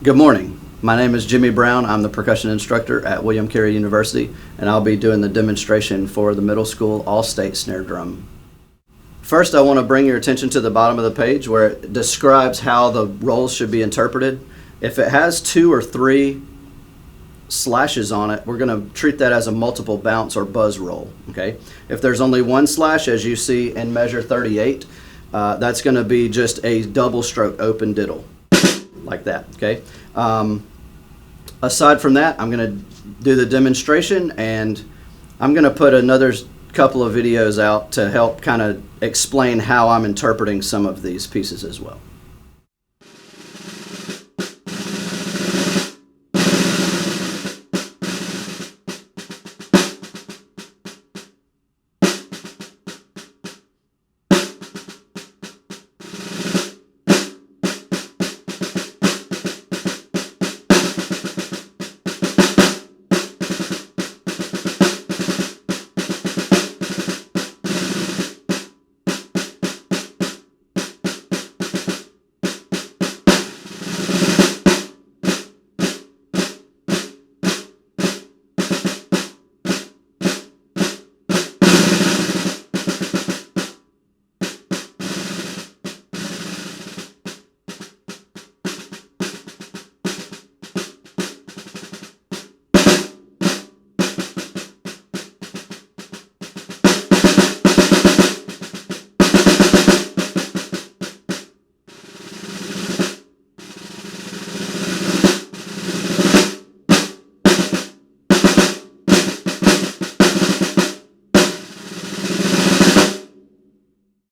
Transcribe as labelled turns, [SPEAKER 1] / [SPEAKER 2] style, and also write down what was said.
[SPEAKER 1] Good morning. My name is Jimmy Brown. I'm the percussion instructor at William Carey University, and I'll be doing the demonstration for the middle school all-state snare drum. First, I want to bring your attention to the bottom of the page where it describes how the rolls should be interpreted. If it has 2 or 3 slashes on it, we're going to treat that as a multiple bounce or buzz roll. Okay. If there's only 1 slash, as you see in measure 38, that's going to be just a double stroke open diddle, like that. Okay. Aside from that, I'm going to do the demonstration, and I'm going to put another couple of videos out to help kind of explain how I'm interpreting some of these pieces as well.